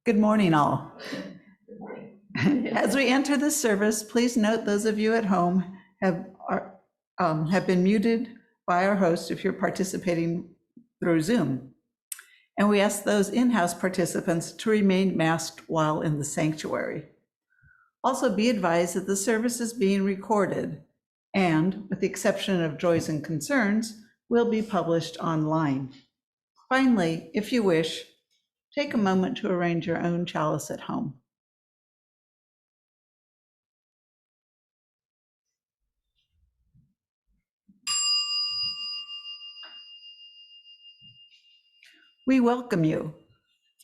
Good morning, all. As we enter this service, please note those of you at home have been muted by our host if you're participating through Zoom. And we ask those in-house participants to remain masked while in the sanctuary. Also be advised that the service is being recorded and, with the exception of joys and concerns, will be published online. Finally, if you wish, take a moment to arrange your own chalice at home. We welcome you.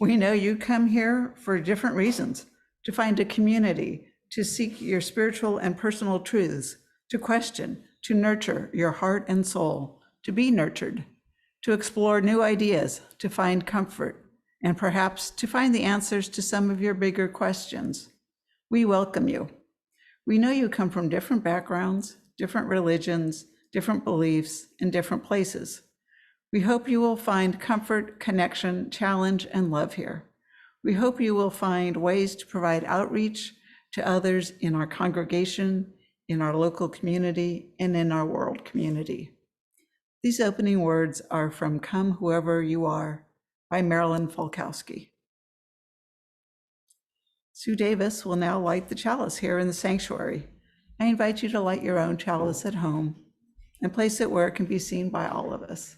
We know you come here for different reasons, to find a community, to seek your spiritual and personal truths, to question, to nurture your heart and soul, to be nurtured, to explore new ideas, to find comfort, and perhaps to find the answers to some of your bigger questions. We welcome you. We know you come from different backgrounds, different religions, different beliefs, and different places. We hope you will find comfort, connection, challenge, and love here. We hope you will find ways to provide outreach to others in our congregation, in our local community, and in our world community. These opening words are from Come Whoever You Are by Marilyn Falkowski. Sue Davis will now light the chalice here in the sanctuary. I invite you to light your own chalice at home and place it where it can be seen by all of us.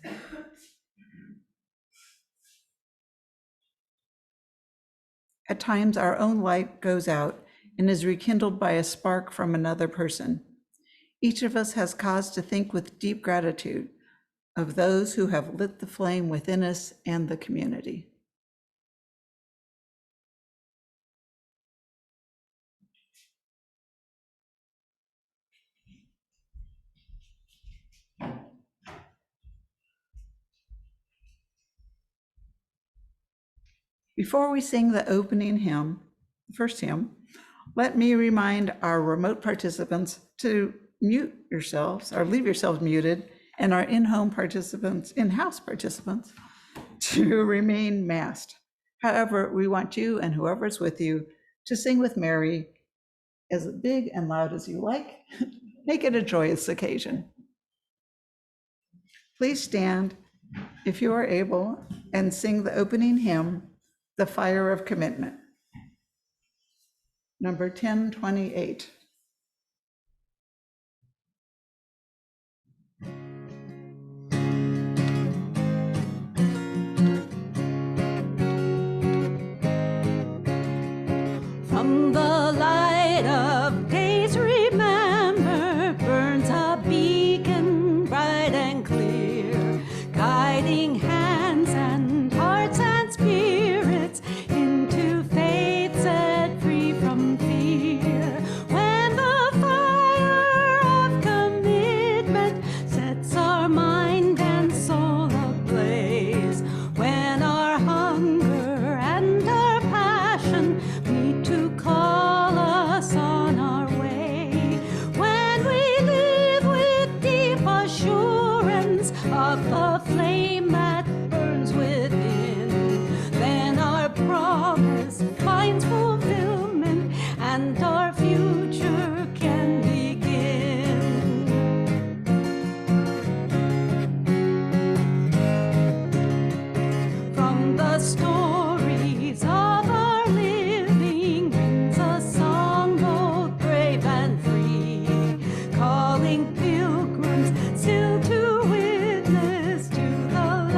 At times, our own light goes out and is rekindled by a spark from another person. Each of us has cause to think with deep gratitude of those who have lit the flame within us and the community. Before we sing the opening hymn, the first hymn, let me remind our remote participants to mute yourselves or leave yourselves muted, and our in-home participants, in-house participants, to remain masked. However, we want you and whoever's with you to sing with Mary as big and loud as you like. Make it a joyous occasion. Please stand, if you are able, and sing the opening hymn, The Fire of Commitment, number 1028. From the light of days, remember, burns a beacon bright and clear, guiding hands and hearts and spirits into faith set free from fear. When the fire of commitment sets our mind and soul ablaze, when our hunger and our passion meet to call us on our way, when we live with deep assurance of the flame that burns within, then our promise finds fulfillment and our future can begin. From the stories of our living rings a song both brave and free, calling pilgrims still to witness to the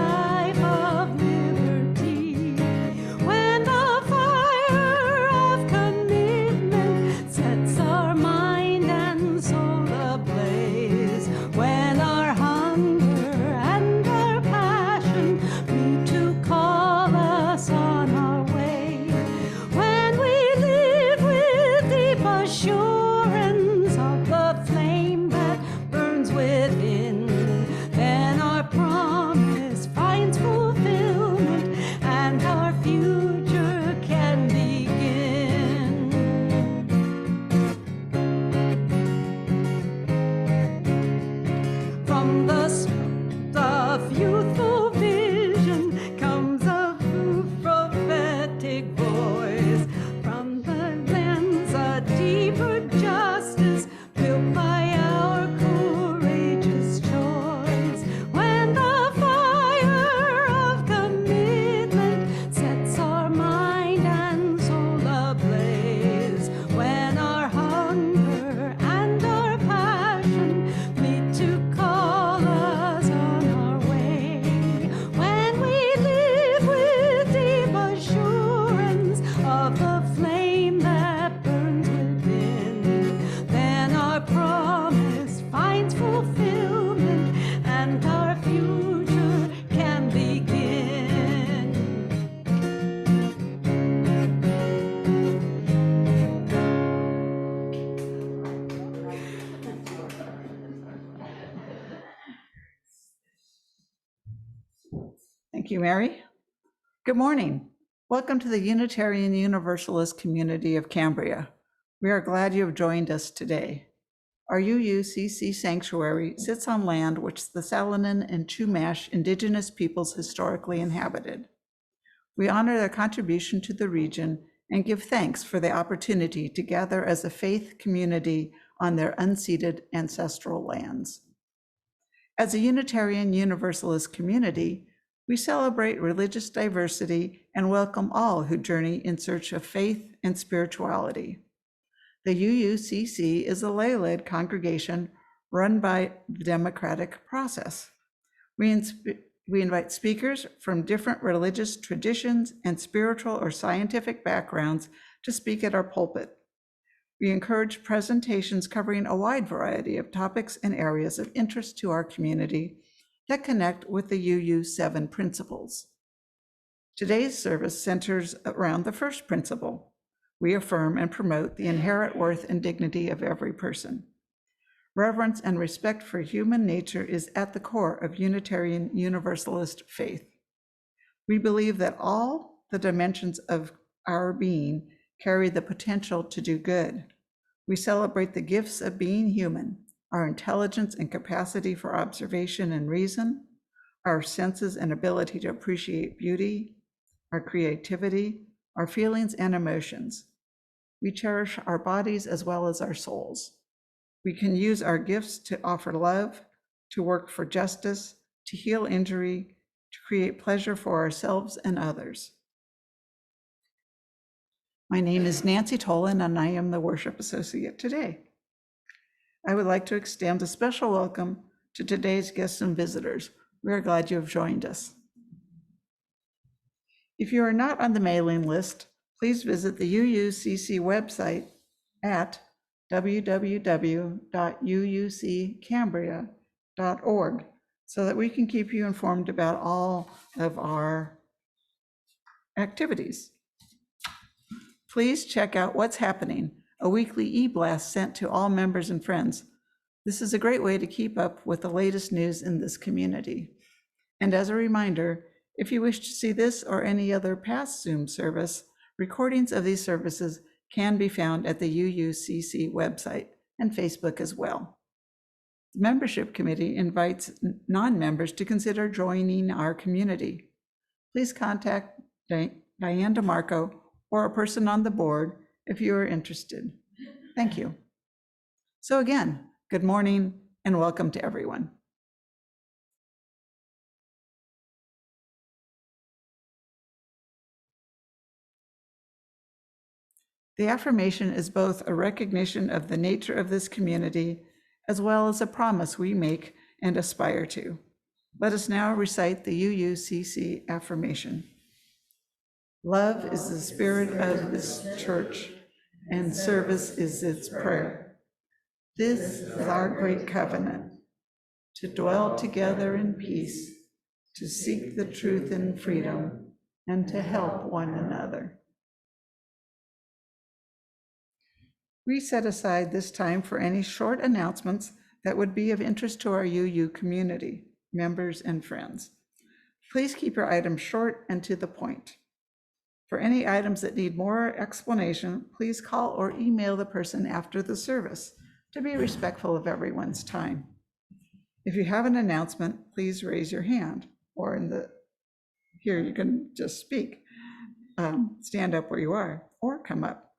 Thank you, Mary. Good morning. Welcome to the Unitarian Universalist community of Cambria. We are glad you have joined us today. Our UUCC sanctuary sits on land which the Salinan and Chumash indigenous peoples historically inhabited. We honor their contribution to the region and give thanks for the opportunity to gather as a faith community on their unceded ancestral lands. As a Unitarian Universalist community, we celebrate religious diversity and welcome all who journey in search of faith and spirituality. The UUCC is a lay-led congregation run by the democratic process. We invite speakers from different religious traditions and spiritual or scientific backgrounds to speak at our pulpit. We encourage presentations covering a wide variety of topics and areas of interest to our community that connect with the UU7 principles. Today's service centers around the first principle. We affirm and promote the inherent worth and dignity of every person. Reverence and respect for human nature is at the core of Unitarian Universalist faith. We believe that all the dimensions of our being carry the potential to do good. We celebrate the gifts of being human, our intelligence and capacity for observation and reason, our senses and ability to appreciate beauty, our creativity, our feelings and emotions. We cherish our bodies as well as our souls. We can use our gifts to offer love, to work for justice, to heal injury, to create pleasure for ourselves and others. My name is Nancy Tolan, and I am the worship associate today. I would like to extend a special welcome to today's guests and visitors. We are glad you have joined us. If you are not on the mailing list, please visit the UUCC website at www.uuccambria.org so that we can keep you informed about all of our activities. Please check out What's Happening, a weekly e-blast sent to all members and friends. This is a great way to keep up with the latest news in this community. And as a reminder, if you wish to see this or any other past Zoom service, recordings of these services can be found at the UUCC website and Facebook as well. The membership committee invites non-members to consider joining our community. Please contact Diane DeMarco or a person on the board if you are interested. Thank you. So again, good morning and welcome to everyone. The affirmation is both a recognition of the nature of this community as well as a promise we make and aspire to. Let us now recite the UUCC affirmation. Love is the spirit of this church, and service is its prayer. This is our great covenant, to dwell together in peace, to seek the truth in freedom, and to help one another. We set aside this time for any short announcements that would be of interest to our UU community, members and friends. Please keep your items short and to the point. For any items that need more explanation, please call or email the person after the service to be respectful of everyone's time. If you have an announcement, please raise your hand, or here you can just speak. Stand up where you are or come up.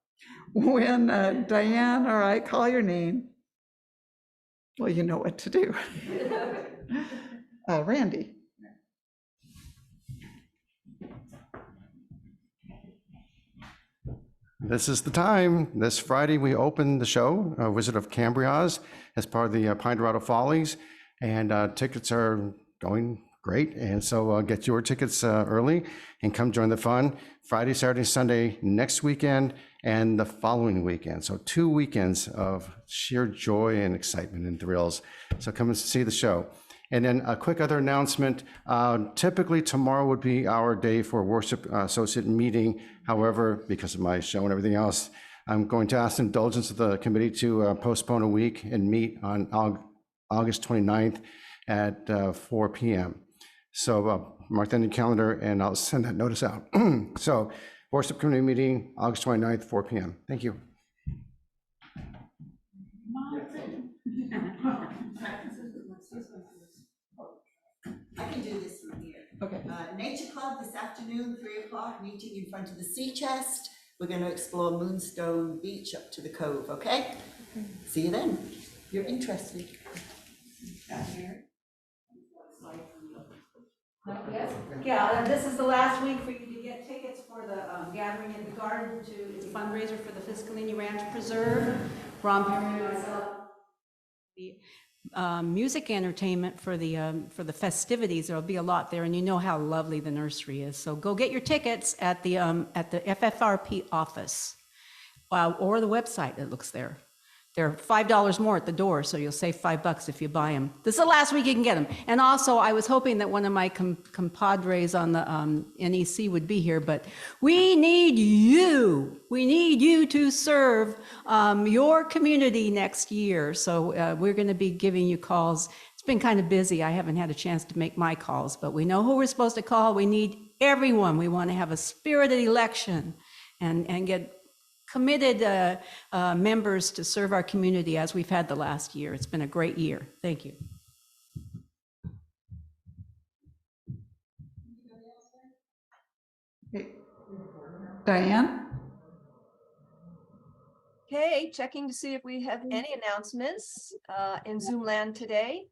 When Diane or I call your name, well, you know what to do. Randy. This is the time. This Friday, we open the show, Wizard of Cambria's, as part of the Pine Dorado Follies, and tickets are going great. And so get your tickets early and come join the fun. Friday, Saturday, Sunday, next weekend, and the following weekend. So 2 weekends of sheer joy and excitement and thrills. So come and see the show. And then a quick other announcement, typically tomorrow would be our day for worship associate meeting. However, because of my show and everything else, I'm going to ask indulgence of the committee to postpone a week and meet on August 29th at 4 p.m. So mark that in your calendar, and I'll send that notice out. So, Board Subcommittee meeting, August 29th, 4 p.m. Thank you. I can do this from here. Okay. Nature Club this afternoon, 3 o'clock, meeting in front of the sea chest. We're going to explore Moonstone Beach up to the cove, okay? See you then. If you're interested. Yeah, and this is the last week for you to get tickets for the gathering in the garden it's a fundraiser for the Fiscalini Ranch Preserve. Ron Perry and myself. The music entertainment for the festivities. There'll be a lot there, and you know how lovely the nursery is. So go get your tickets at the FFRP office, or the website. It looks there. They're $5 more at the door, so you'll save $5 if you buy them. This is the last week you can get them. And also, I was hoping that one of my compadres on the NEC would be here, but we need you. We need you to serve your community next year. So we're going to be giving you calls. It's been kind of busy. I haven't had a chance to make my calls, but we know who we're supposed to call. We need everyone. We want to have a spirited election and get committed members to serve our community as we've had the last year. It's been a great year. Thank you. Okay. Diane? Okay, checking to see if we have any announcements in Zoom land today.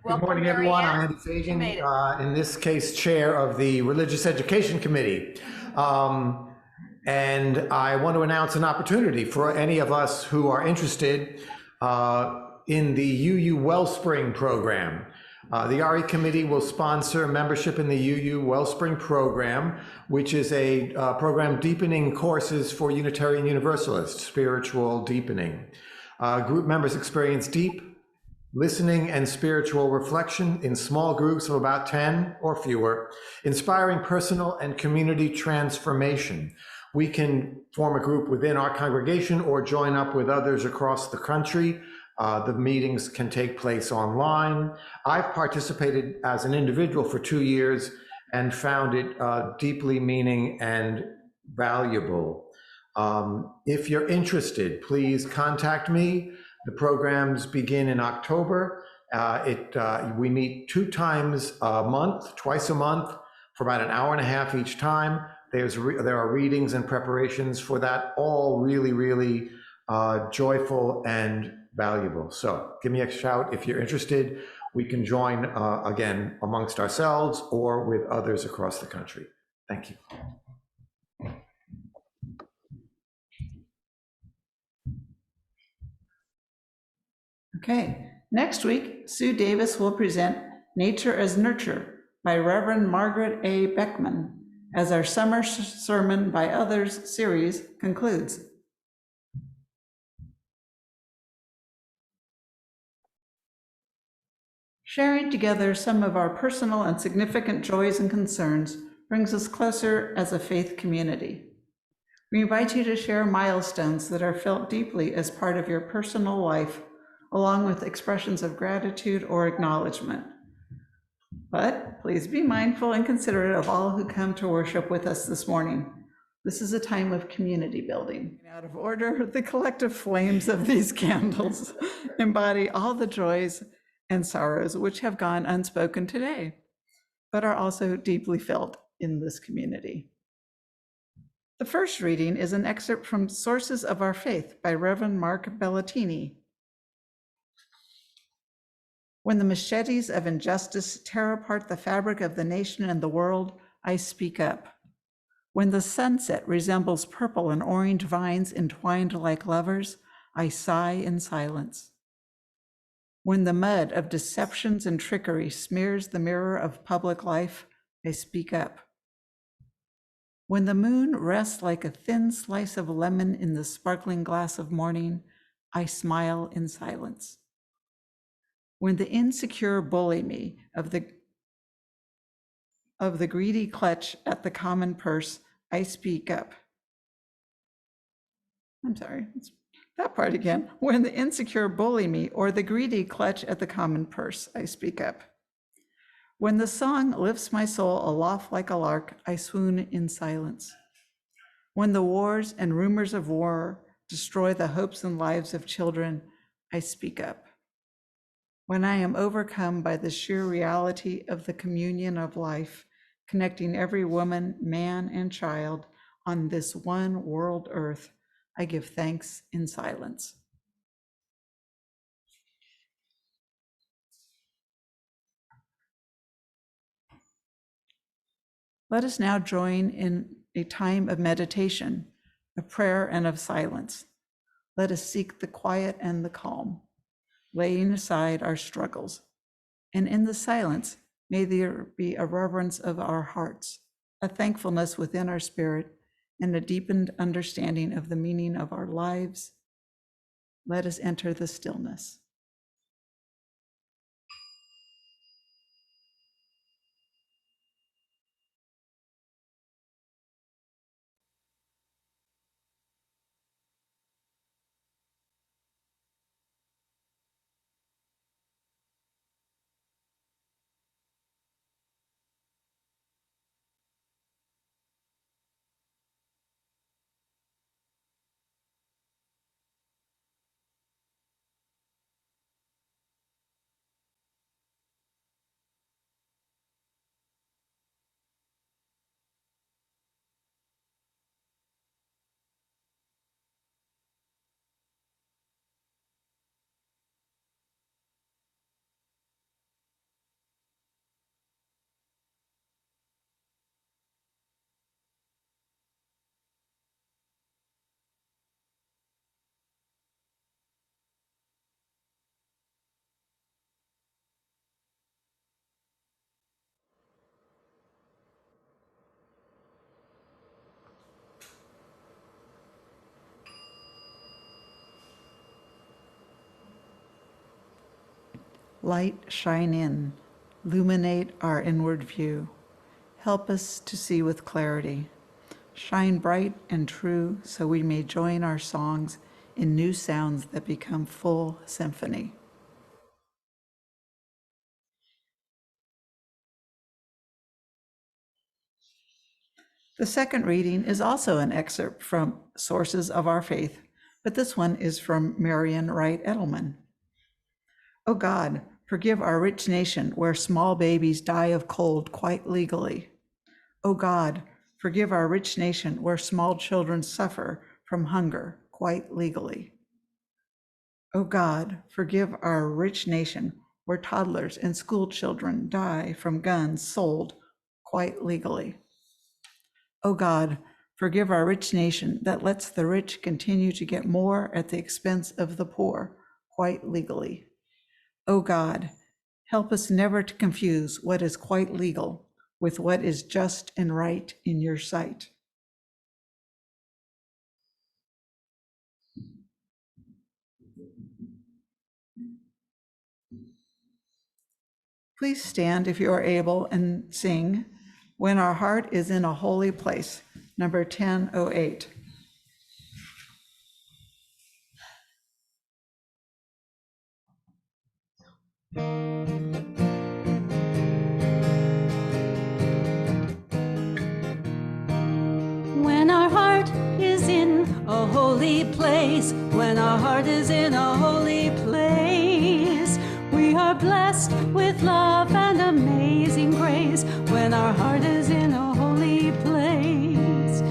Good morning, everyone. I'm Andy Fagan, in this case, chair of the Religious Education Committee. And I want to announce an opportunity for any of us who are interested in the UU Wellspring program. The RE Committee will sponsor membership in the UU Wellspring program, which is a program deepening courses for Unitarian Universalists, spiritual deepening. Group members experience deep listening and spiritual reflection in small groups of about 10 or fewer, inspiring personal and community transformation. We can form a group within our congregation or join up with others across the country. The meetings can take place online. I've participated as an individual for 2 years and found it deeply meaning and valuable. If you're interested, please contact me. The programs begin in October. We meet 2 times a month, twice a month, for about an hour and a half each time. There are readings and preparations for that, all really, really joyful and valuable. So give me a shout if you're interested. We can join again amongst ourselves or with others across the country. Thank you. Okay, next week, Sue Davis will present Nature as Nurture by Reverend Margaret A. Beckman as our Summer Sermon by Others series concludes. Sharing together some of our personal and significant joys and concerns brings us closer as a faith community. We invite you to share milestones that are felt deeply as part of your personal life, along with expressions of gratitude or acknowledgement. But please be mindful and considerate of all who come to worship with us this morning. This is a time of community building. Out of order, the collective flames of these candles embody all the joys and sorrows which have gone unspoken today, but are also deeply felt in this community. The first reading is an excerpt from Sources of Our Faith by Reverend Mark Bellatini. When the machetes of injustice tear apart the fabric of the nation and the world, I speak up. When the sunset resembles purple and orange vines entwined like lovers, I sigh in silence. When the mud of deceptions and trickery smears the mirror of public life, I speak up. When the moon rests like a thin slice of lemon in the sparkling glass of morning, I smile in silence. When the insecure bully me of the greedy clutch at the common purse, I speak up. I'm sorry. That part again. When the insecure bully me or the greedy clutch at the common purse, I speak up. When the song lifts my soul aloft like a lark, I swoon in silence. When the wars and rumors of war destroy the hopes and lives of children, I speak up. When I am overcome by the sheer reality of the communion of life, connecting every woman, man, and child on this one world earth, I give thanks in silence. Let us now join in a time of meditation, of prayer and of silence. Let us seek the quiet and the calm, laying aside our struggles. And in the silence, may there be a reverence of our hearts, a thankfulness within our spirit, and a deepened understanding of the meaning of our lives. Let us enter the stillness. Light, shine in, illuminate our inward view. Help us to see with clarity. Shine bright and true so we may join our songs in new sounds that become full symphony. The second reading is also an excerpt from Sources of Our Faith, but this one is from Marian Wright Edelman. O God, forgive our rich nation where small babies die of cold quite legally. O God, forgive our rich nation where small children suffer from hunger quite legally. O God, forgive our rich nation where toddlers and school children die from guns sold quite legally. O God, forgive our rich nation that lets the rich continue to get more at the expense of the poor quite legally. O God, help us never to confuse what is quite legal with what is just and right in your sight. Please stand if you are able and sing When Our Heart is in a Holy Place, number 1008. When our heart is in a holy place, when our heart is in a holy place, we are blessed with love and amazing grace. When our heart is in a holy place,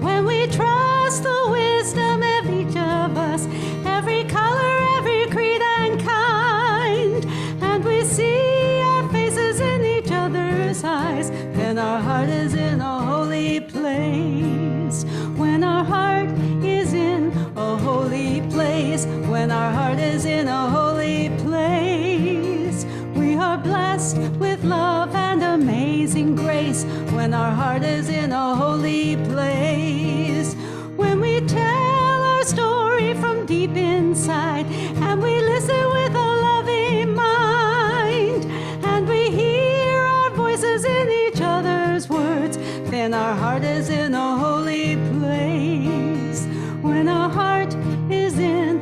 when we trust the wisdom of each of us, every color, every creed and kind, and we see our faces in each other's eyes, then our heart is in a holy place. When our heart is in a holy place, when our heart is in a holy place, we are blessed with love and amazing grace. When our heart is in a holy place, when we tell our story from deep inside, and we listen with a loving mind, and we hear our voices in each other's words, then our heart is in a holy place. When our heart is in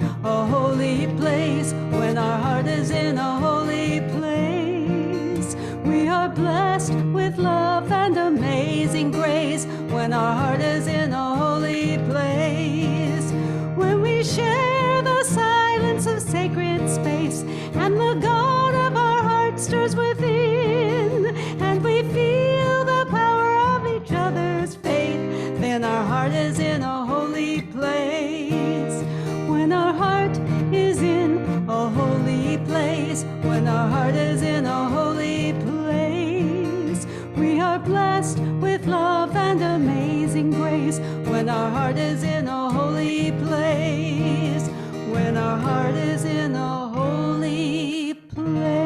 stirs within, and we feel the power of each other's faith, then our heart is in a holy place. When our heart is in a holy place, when our heart is in a holy place, we are blessed with love and amazing grace. When our heart is in a holy place, when our heart is in a holy place.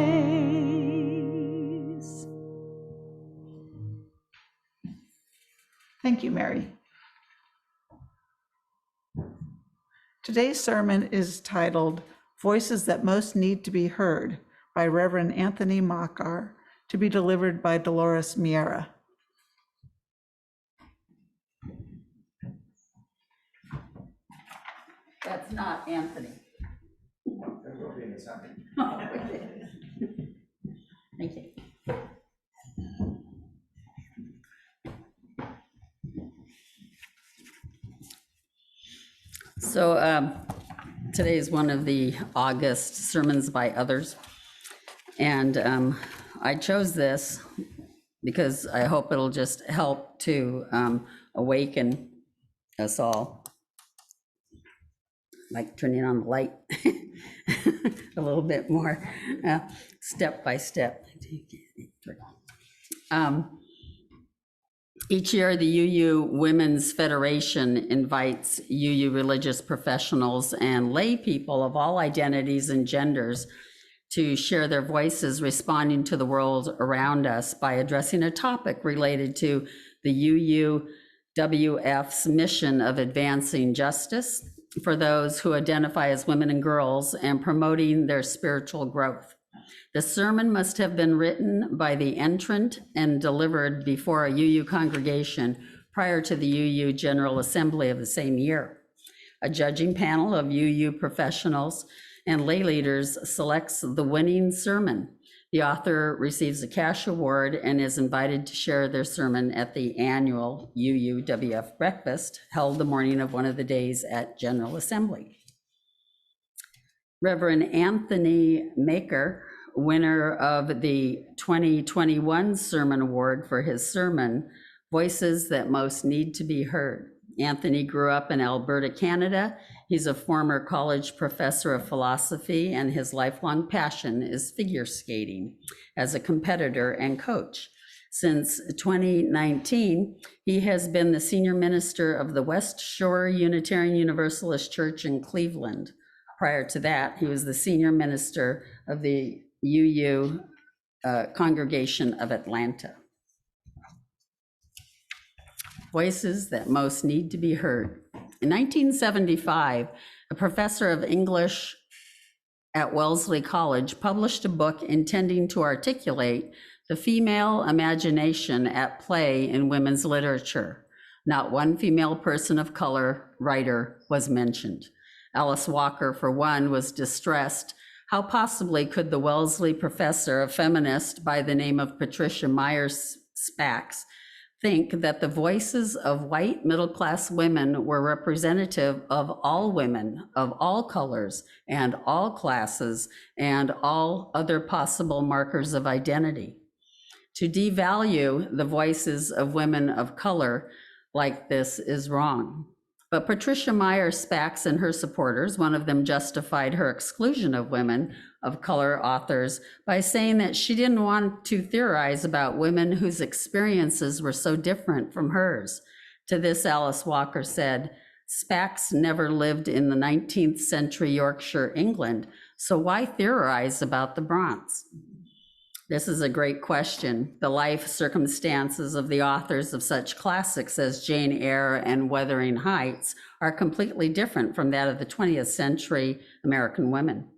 Thank you, Mary. Today's sermon is titled Voices That Most Need to Be Heard by Reverend Anthony Makar, to be delivered by Dolores Miera. That's not Anthony. Thank you. So today is one of the August sermons by others. And I chose this because I hope it'll just help to awaken us all. Like turning on the light a little bit more, step by step. Each year, the UU Women's Federation invites UU religious professionals and lay people of all identities and genders to share their voices responding to the world around us by addressing a topic related to the UUWF's mission of advancing justice for those who identify as women and girls and promoting their spiritual growth. The sermon must have been written by the entrant and delivered before a UU congregation prior to the UU General Assembly of the same year. A judging panel of UU professionals and lay leaders selects the winning sermon. The author receives a cash award and is invited to share their sermon at the annual UUWF breakfast held the morning of one of the days at General Assembly. Reverend Anthony Maker, winner of the 2021 Sermon Award for his sermon, Voices That Most Need to Be Heard. Anthony grew up in Alberta, Canada. He's a former college professor of philosophy, and his lifelong passion is figure skating as a competitor and coach. Since 2019, he has been the senior minister of the West Shore Unitarian Universalist Church in Cleveland. Prior to that, he was the senior minister of the UU Congregation of Atlanta. Voices that most need to be heard. In 1975, a professor of English at Wellesley College published a book intending to articulate the female imagination at play in women's literature. Not one female person of color writer was mentioned. Alice Walker, for one, was distressed. How possibly could the Wellesley professor, a feminist by the name of Patricia Myers Spax, think that the voices of white middle-class women were representative of all women, of all colors and all classes and all other possible markers of identity? To devalue the voices of women of color like this is wrong. But Patricia Myers Spax and her supporters, one of them justified her exclusion of women of color authors by saying that she didn't want to theorize about women whose experiences were so different from hers. To this, Alice Walker said, Spax never lived in the 19th century Yorkshire, England, so why theorize about the Bronx? This is a great question. The life circumstances of the authors of such classics as Jane Eyre and Wuthering Heights are completely different from that of the 20th century American women.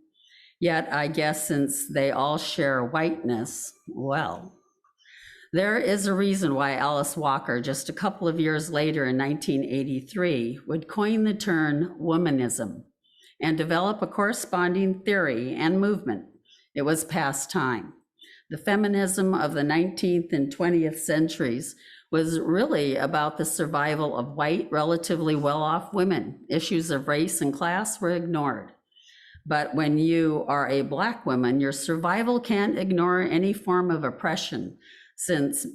Yet, I guess since they all share whiteness, well, there is a reason why Alice Walker, just a couple of years later in 1983, would coin the term womanism and develop a corresponding theory and movement. It was past time. The feminism of the 19th and 20th centuries was really about the survival of white, relatively well-off women. Issues of race and class were ignored. But when you are a Black woman, your survival can't ignore any form of oppression, since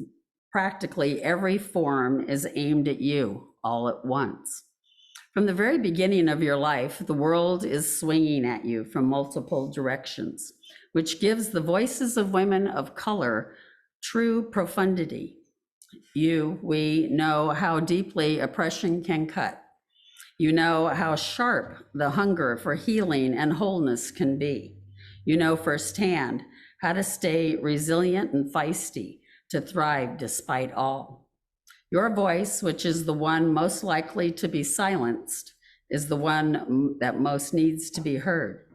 practically every form is aimed at you all at once. From the very beginning of your life, the world is swinging at you from multiple directions, which gives the voices of women of color true profundity. We know how deeply oppression can cut. You know how sharp the hunger for healing and wholeness can be. You know firsthand how to stay resilient and feisty to thrive despite all. Your voice, which is the one most likely to be silenced, is the one that most needs to be heard.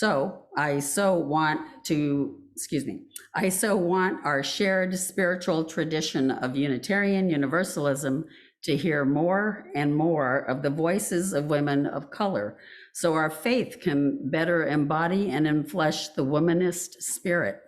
I so want our shared spiritual tradition of Unitarian Universalism to hear more and more of the voices of women of color, so our faith can better embody and enflesh the womanist spirit.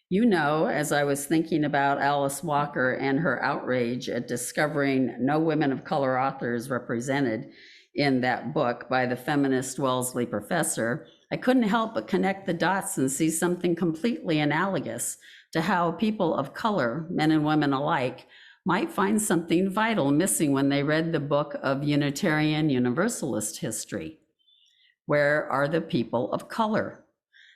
You know, as I was thinking about Alice Walker and her outrage at discovering no women of color authors represented in that book by the feminist Wellesley professor, I couldn't help but connect the dots and see something completely analogous to how people of color, men and women alike, might find something vital missing when they read the book of Unitarian Universalist history. Where are the people of color?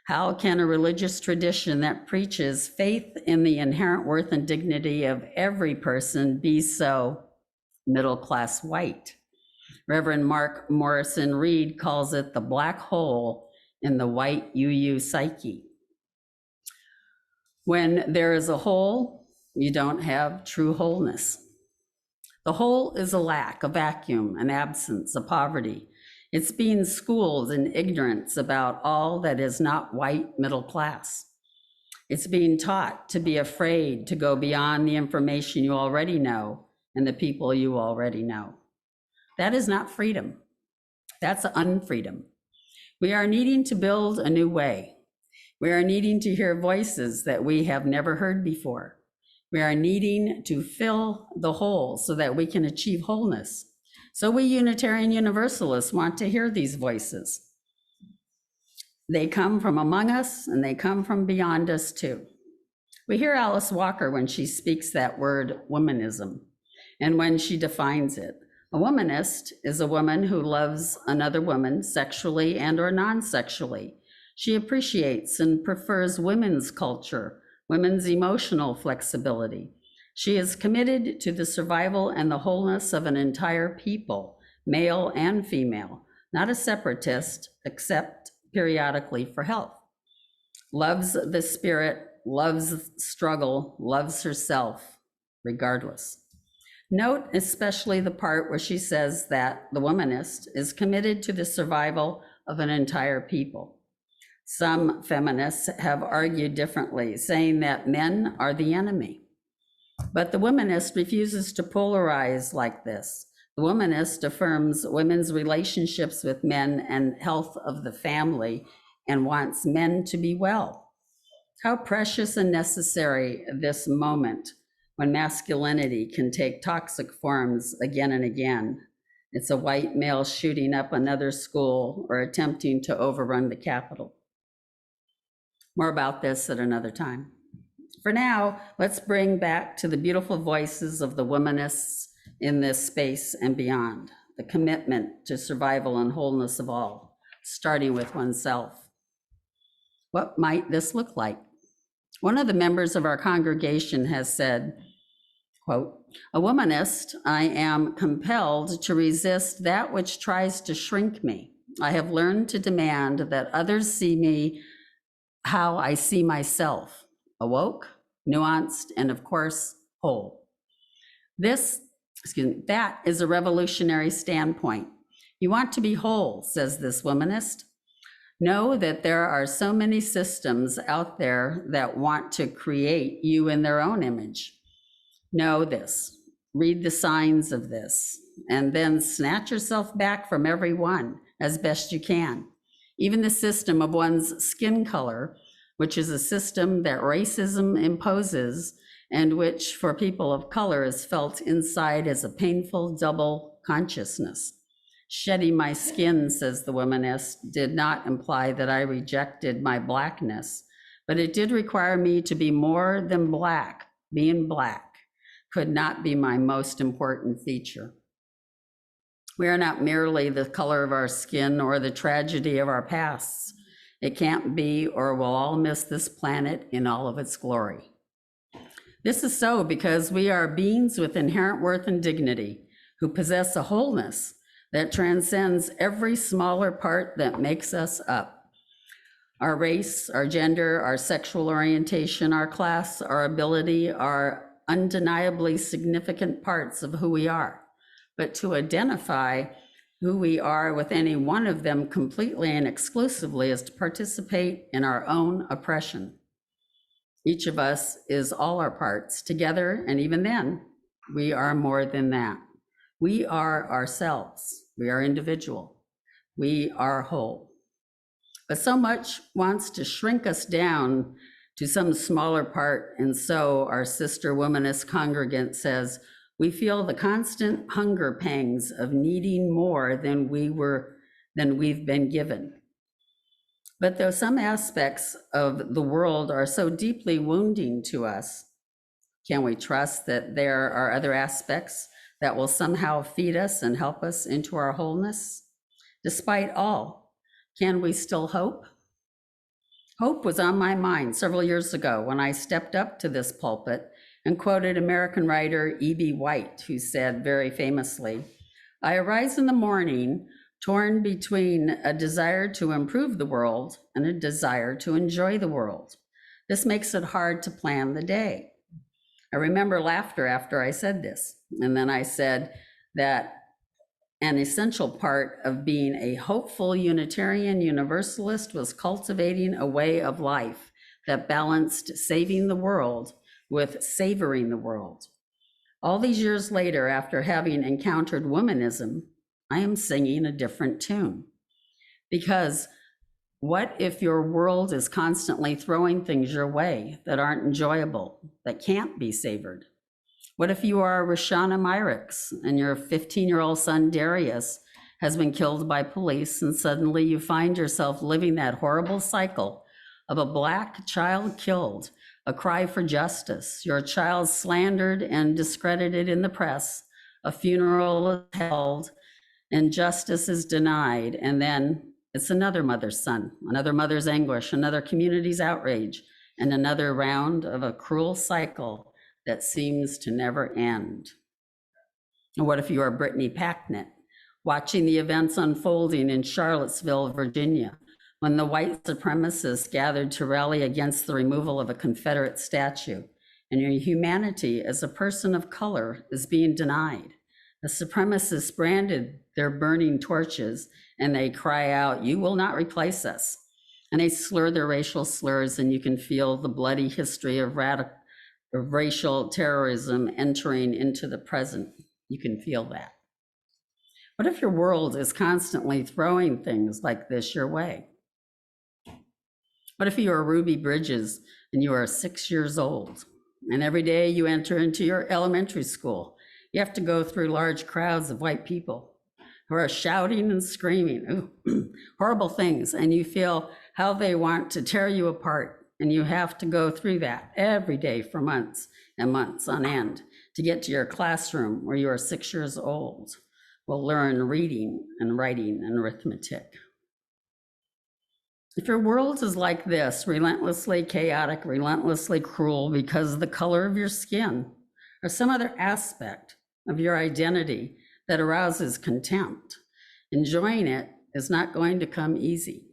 How can a religious tradition that preaches faith in the inherent worth and dignity of every person be so middle-class white? Reverend Mark Morrison Reed calls it the black hole in the white UU psyche. When there is a hole, you don't have true wholeness. The hole is a lack, a vacuum, an absence, a poverty. It's being schooled in ignorance about all that is not white middle class. It's being taught to be afraid to go beyond the information you already know and the people you already know. That is not freedom. That's unfreedom. We are needing to build a new way. We are needing to hear voices that we have never heard before. We are needing to fill the hole so that we can achieve wholeness. So we Unitarian Universalists want to hear these voices. They come from among us and they come from beyond us too. We hear Alice Walker when she speaks that word womanism and when she defines it. A womanist is a woman who loves another woman sexually and or non-sexually. She appreciates and prefers women's culture, women's emotional flexibility. She is committed to the survival and the wholeness of an entire people, male and female, not a separatist, except periodically for health. Loves the spirit, loves struggle, loves herself, regardless. Note especially the part where she says that the womanist is committed to the survival of an entire people. Some feminists have argued differently, saying that men are the enemy. But the womanist refuses to polarize like this. The womanist affirms women's relationships with men and health of the family and wants men to be well. How precious and necessary this moment when masculinity can take toxic forms again and again. It's a white male shooting up another school or attempting to overrun the Capitol. More about this at another time. For now, let's bring back to the beautiful voices of the womanists in this space and beyond, the commitment to survival and wholeness of all, starting with oneself. What might this look like? One of the members of our congregation has said, quote, "A womanist, I am compelled to resist that which tries to shrink me. I have learned to demand that others see me how I see myself, awoke, nuanced, and of course, whole." That is a revolutionary standpoint. You want to be whole, says this womanist. Know that there are so many systems out there that want to create you in their own image. Know this, read the signs of this, and then snatch yourself back from every one as best you can. Even the system of one's skin color, which is a system that racism imposes and which for people of color is felt inside as a painful double consciousness. Shedding my skin, says the womanist, did not imply that I rejected my blackness, but it did require me to be more than black. Being black could not be my most important feature. We are not merely the color of our skin or the tragedy of our pasts. It can't be, or we'll all miss this planet in all of its glory. This is so because we are beings with inherent worth and dignity who possess a wholeness that transcends every smaller part that makes us up. Our race, our gender, our sexual orientation, our class, our ability are undeniably significant parts of who we are. But to identify who we are with any one of them completely and exclusively is to participate in our own oppression. Each of us is all our parts together, and even then, we are more than that. We are ourselves. We are individual. We are whole. But so much wants to shrink us down to some smaller part, and so our sister womanist congregant says, we feel the constant hunger pangs of needing more than we've been given. But though some aspects of the world are so deeply wounding to us, can we trust that there are other aspects that will somehow feed us and help us into our wholeness? Despite all, can we still hope? Hope was on my mind several years ago when I stepped up to this pulpit and quoted American writer E.B. White, who said very famously, I arise in the morning torn between a desire to improve the world and a desire to enjoy the world. This makes it hard to plan the day. I remember laughter after I said this, and then I said that an essential part of being a hopeful Unitarian Universalist was cultivating a way of life that balanced saving the world with savoring the world. All these years later, after having encountered womanism, I am singing a different tune. Because what if your world is constantly throwing things your way that aren't enjoyable, that can't be savored? What if you are Roshana Myrick's and your 15-year-old son Darius has been killed by police, and suddenly you find yourself living that horrible cycle of a Black child killed, a cry for justice, your child slandered and discredited in the press, a funeral is held, and justice is denied, and then it's another mother's son, another mother's anguish, another community's outrage, and another round of a cruel cycle that seems to never end. And what if you are Brittany Packnett, watching the events unfolding in Charlottesville, Virginia, when the white supremacists gathered to rally against the removal of a Confederate statue, and your humanity as a person of color is being denied? The supremacists branded their burning torches and they cry out, "You will not replace us." And they slur their racial slurs, and you can feel the bloody history of racial terrorism entering into the present. You can feel that. What if your world is constantly throwing things like this your way? What if you are Ruby Bridges and you are 6 years old, and every day you enter into your elementary school, you have to go through large crowds of white people who are shouting and screaming horrible things, and you feel how they want to tear you apart, and you have to go through that every day for months and months on end to get to your classroom where you are 6 years old, will learn reading and writing and arithmetic. If your world is like this, relentlessly chaotic, relentlessly cruel because of the color of your skin or some other aspect of your identity that arouses contempt, enjoying it is not going to come easy.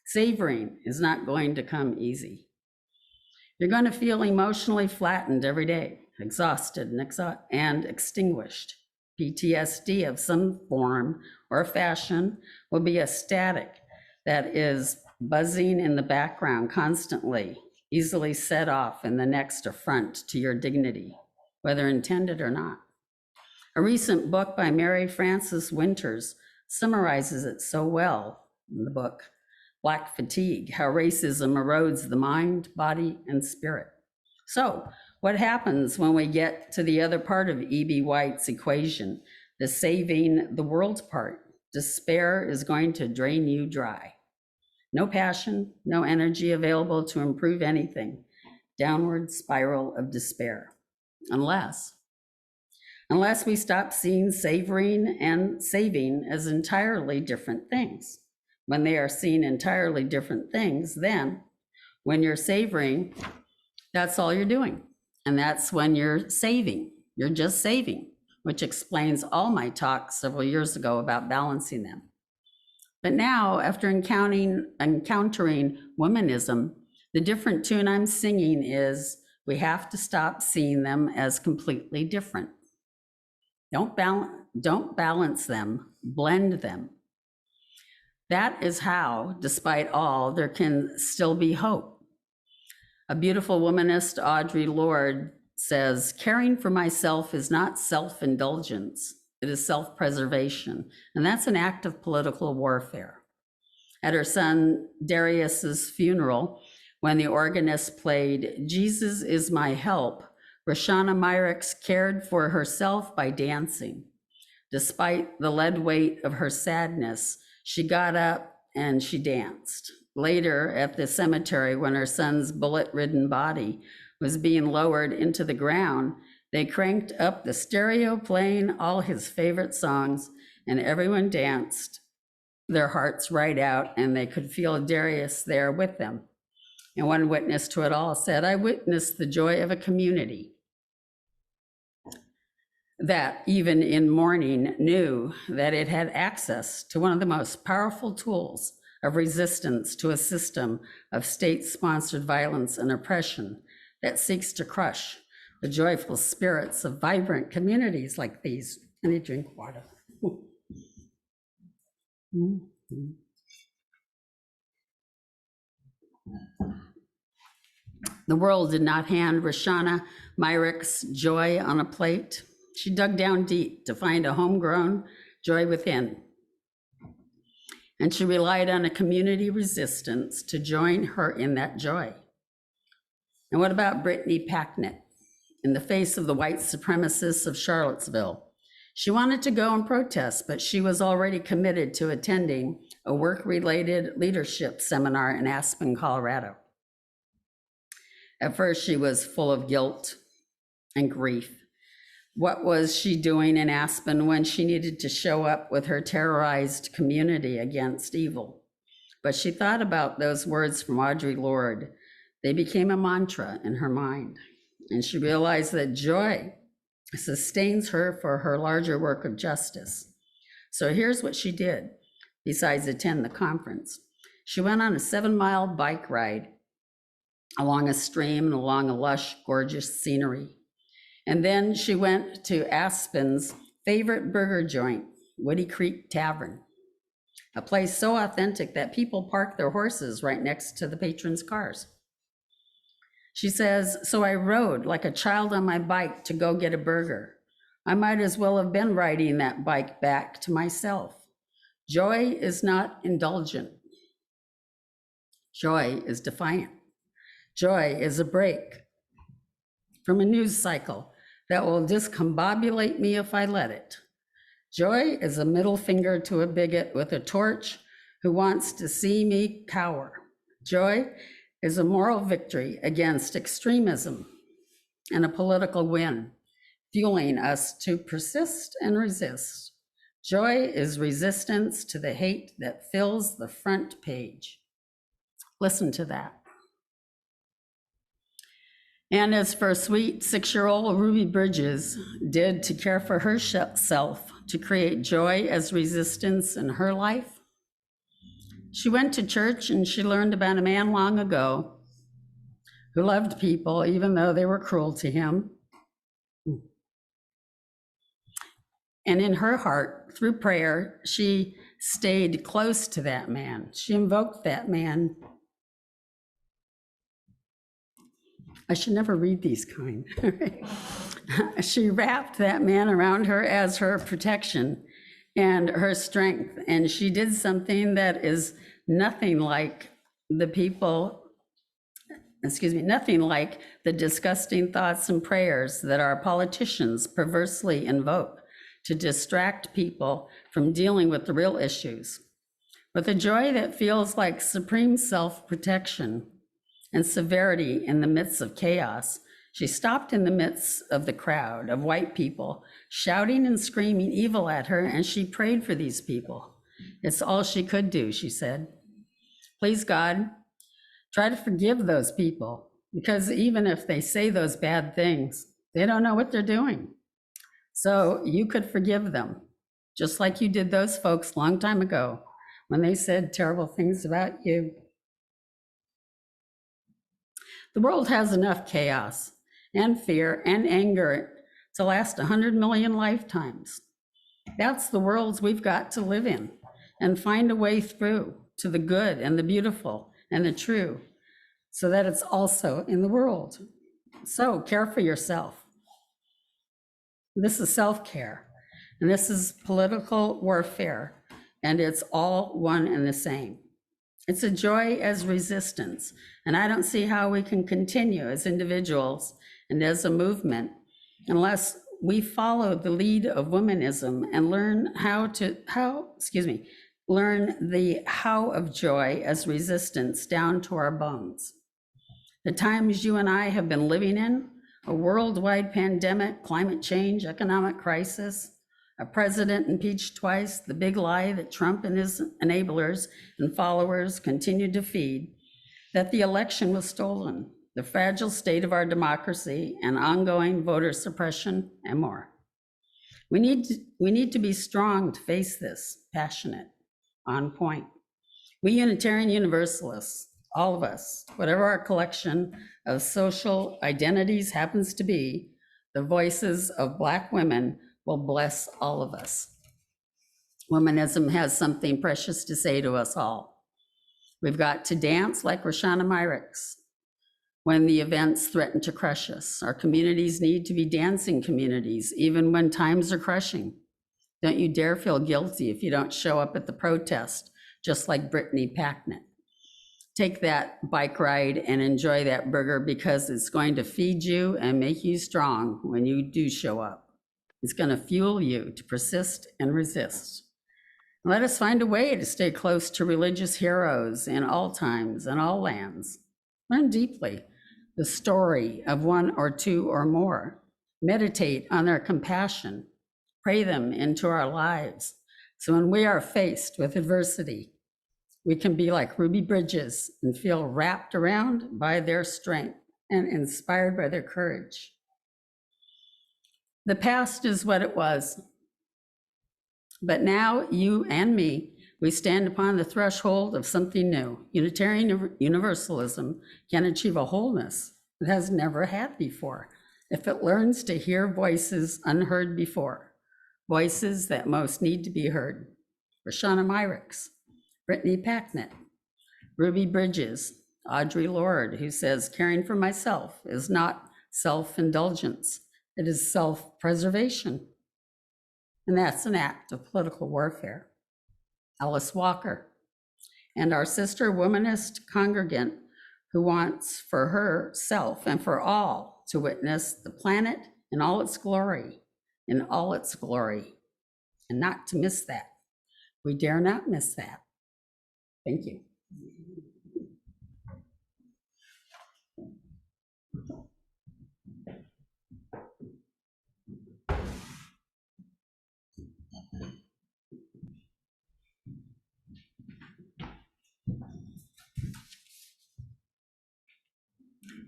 Savoring is not going to come easy. You're going to feel emotionally flattened every day, exhausted and extinguished. PTSD of some form or fashion will be a static that is buzzing in the background constantly, easily set off in the next affront to your dignity, whether intended or not. A recent book by Mary Frances Winters summarizes it so well in the book, Black Fatigue, How Racism Erodes the Mind, Body, and Spirit. So what happens when we get to the other part of E.B. White's equation, the saving the world part? despair is going to drain you dry. No passion, no energy available to improve anything. Downward spiral of despair. Unless we stop seeing savoring and saving as entirely different things. When they are seen entirely different things, then when you're savoring, that's all you're doing. And that's when you're saving. You're just saving, which explains all my talk several years ago about balancing them. But now, after encountering womanism, the different tune I'm singing is we have to stop seeing them as completely different. Don't balance them, blend them. That is how, despite all, there can still be hope. A beautiful womanist, Audre Lorde, says, caring for myself is not self-indulgence, it is self-preservation. And that's an act of political warfare. At her son Darius's funeral, when the organist played Jesus Is My Help, Roshana Myrick's cared for herself by dancing. Despite the lead weight of her sadness, she got up and she danced. Later, at the cemetery, when her son's bullet-ridden body was being lowered into the ground, they cranked up the stereo playing all his favorite songs, and everyone danced their hearts right out, and they could feel Darius there with them. And one witness to it all said, I witnessed the joy of a community that even in mourning knew that it had access to one of the most powerful tools of resistance to a system of state-sponsored violence and oppression that seeks to crush the joyful spirits of vibrant communities like these. And they drink water. The world did not hand Roshana Myrick's joy on a plate. She dug down deep to find a homegrown joy within. And she relied on a community resistance to join her in that joy. And what about Brittany Packnett? In the face of the white supremacists of Charlottesville, she wanted to go and protest, but she was already committed to attending a work-related leadership seminar in Aspen, Colorado. At first, she was full of guilt and grief. What was she doing in Aspen when she needed to show up with her terrorized community against evil? But she thought about those words from Audre Lorde. They became a mantra in her mind. And she realized that joy sustains her for her larger work of justice. So here's what she did, besides attend the conference. She went on a 7-mile bike ride along a stream and along a lush, gorgeous scenery. And then she went to Aspen's favorite burger joint, Woody Creek Tavern, a place so authentic that people park their horses right next to the patrons' cars. She says, so I rode like a child on my bike to go get a burger. I might as well have been riding that bike back to myself. Joy is not indulgent. Joy is defiant. Joy is a break from a news cycle that will discombobulate me if I let it. Joy is a middle finger to a bigot with a torch who wants to see me cower. Joy is a moral victory against extremism and a political win, fueling us to persist and resist. Joy is resistance to the hate that fills the front page. Listen to that. And as for sweet 6-year-old Ruby Bridges did to care for herself, to create joy as resistance in her life, she went to church and she learned about a man long ago who loved people even though they were cruel to him. And in her heart, through prayer, she stayed close to that man. She invoked that man. I should never read these kind. She wrapped that man around her as her protection and her strength. And she did something that is nothing like nothing like the disgusting thoughts and prayers that our politicians perversely invoke to distract people from dealing with the real issues. With a joy that feels like supreme self-protection and severity in the midst of chaos, she stopped in the midst of the crowd of white people, shouting and screaming evil at her, and she prayed for these people. It's all she could do, she said. Please, God, try to forgive those people, because even if they say those bad things, they don't know what they're doing. So you could forgive them, just like you did those folks a long time ago when they said terrible things about you. The world has enough chaos and fear and anger to last 100 million lifetimes. That's the worlds we've got to live in and find a way through to the good and the beautiful and the true, so that it's also in the world. So care for yourself. This is self-care, and this is political warfare, and it's all one and the same. It's a joy as resistance, and I don't see how we can continue as individuals and as a movement unless we follow the lead of womanism and learn learn the how of joy as resistance down to our bones. The times you and I have been living in, a worldwide pandemic, climate change, economic crisis, a president impeached twice, the big lie that Trump and his enablers and followers continued to feed, that the election was stolen, the fragile state of our democracy, and ongoing voter suppression, and more. We need to be strong to face this, passionate, on point. We Unitarian Universalists, all of us, whatever our collection of social identities happens to be, the voices of Black women will bless all of us. Womanism has something precious to say to us all. We've got to dance like Roshana Myrick's when the events threaten to crush us. Our communities need to be dancing communities, even when times are crushing. Don't you dare feel guilty if you don't show up at the protest, just like Brittany Packnett. Take that bike ride and enjoy that burger, because it's going to feed you and make you strong when you do show up. It's going to fuel you to persist and resist. Let us find a way to stay close to religious heroes in all times and all lands. Learn deeply the story of one or two or more. Meditate on their compassion. Pray them into our lives. So when we are faced with adversity, we can be like Ruby Bridges and feel wrapped around by their strength and inspired by their courage. The past is what it was. But now you and me, we stand upon the threshold of something new. Unitarian Universalism can achieve a wholeness it has never had before if it learns to hear voices unheard before, voices that most need to be heard. Roshana Myrick's, Brittany Packnett, Ruby Bridges, Audre Lorde, who says, caring for myself is not self-indulgence, it is self-preservation. And that's an act of political warfare. Alice Walker, and our sister womanist congregant who wants for herself and for all to witness the planet in all its glory, and not to miss that. We dare not miss that. Thank you.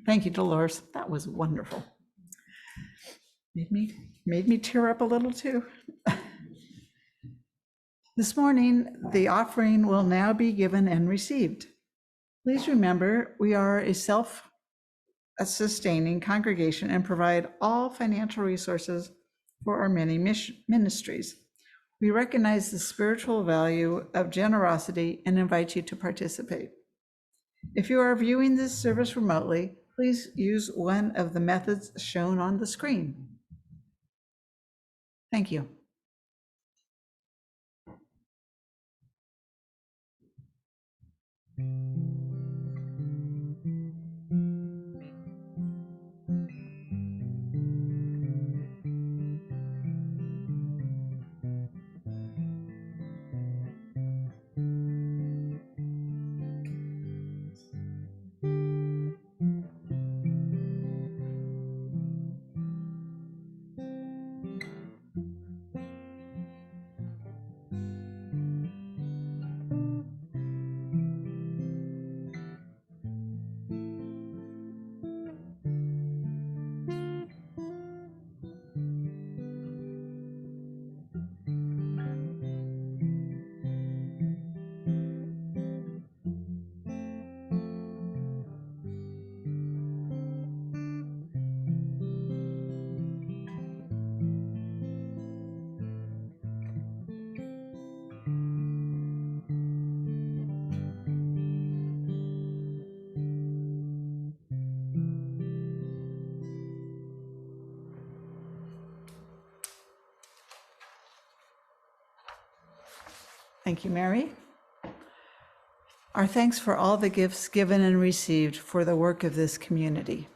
Thank you, Dolores. That was wonderful. Made me tear up a little too. This morning, the offering will now be given and received. Please remember, we are a self-sustaining congregation and provide all financial resources for our many ministries. We recognize the spiritual value of generosity and invite you to participate. If you are viewing this service remotely, please use one of the methods shown on the screen. Thank you. Thank you, Mary. Our thanks for all the gifts given and received for the work of this community.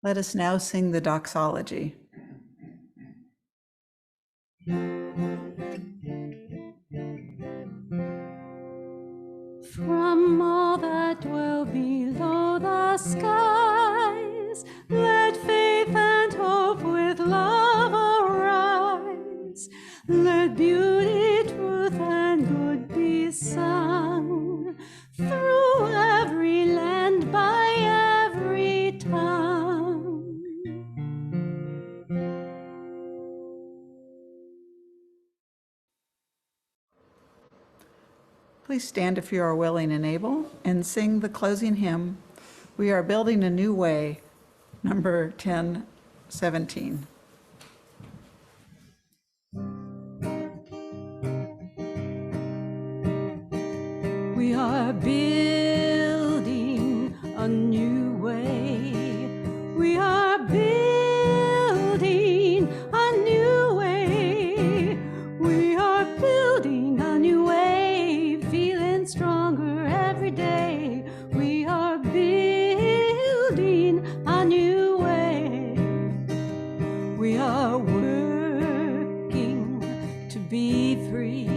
Let us now sing the doxology. From all that dwell below the skies, let faith and hope with love arise. Let beauty, truth, and good be sung through every land, by every tongue. Please stand if you are willing and able and sing the closing hymn, We Are Building a New Way, number 1017. We are building a new way. We are building a new way. We are building a new way, feeling stronger every day. We are building a new way. We are working to be free.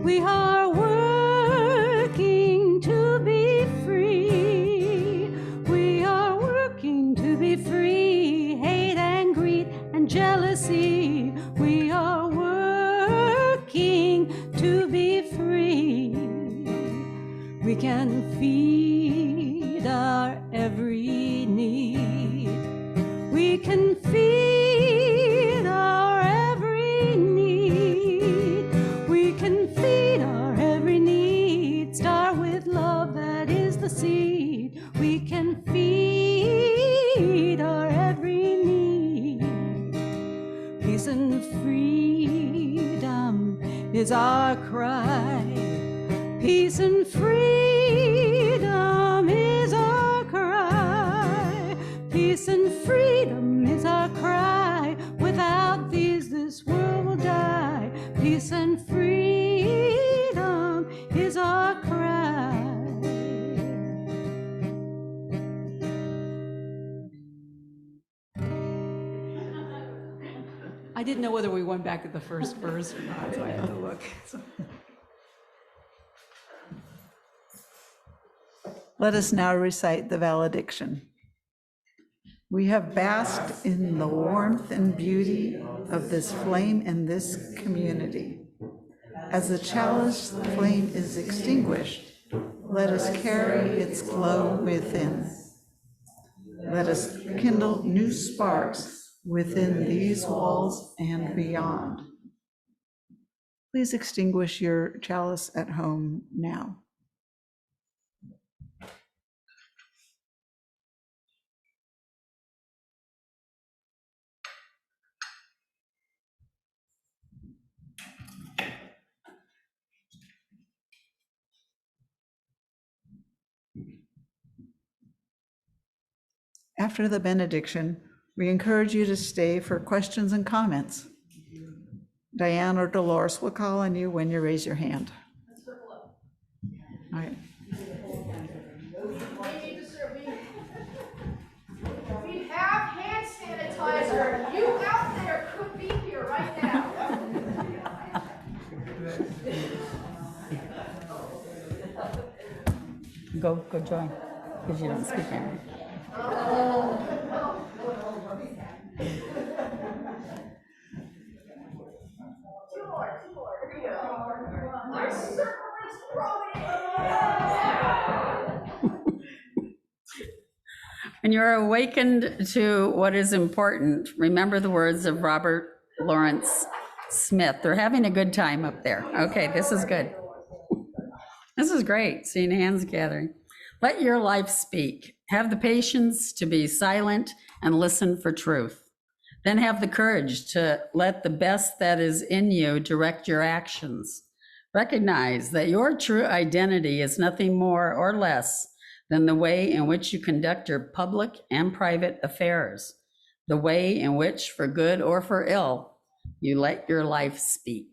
We are working to be free. We are working to be free. Hate and greed and jealousy. We are working to be free. We can feed our every need. We can feed our every need. We can feed our every need. Start with love, that is the seed. We can feed our every need. Peace and freedom is our cry. Peace and freedom is our cry. Peace and freedom is our cry. Without these, this world will die. Peace and freedom is our cry. I didn't know whether we went back to the first verse or not, so I had to look. Let us now recite the valediction. We have basked in the warmth and beauty of this flame and this community. As the chalice flame is extinguished, let us carry its glow within. Let us kindle new sparks within these walls and beyond. Please extinguish your chalice at home now. After the benediction, we encourage you to stay for questions and comments. Diane or Dolores will call on you when you raise your hand. All right. We have hand sanitizer. You out there could be here right now. Go join, because you don't speak English. Two more. Here we go. Our circle is growing. When you're awakened to what is important, remember the words of Robert Lawrence Smith. They're having a good time up there. Okay, this is good. This is great, seeing hands gathering. Let your life speak. Have the patience to be silent and listen for truth. Then have the courage to let the best that is in you direct your actions. Recognize that your true identity is nothing more or less than the way in which you conduct your public and private affairs, the way in which, for good or for ill, You let your life speak.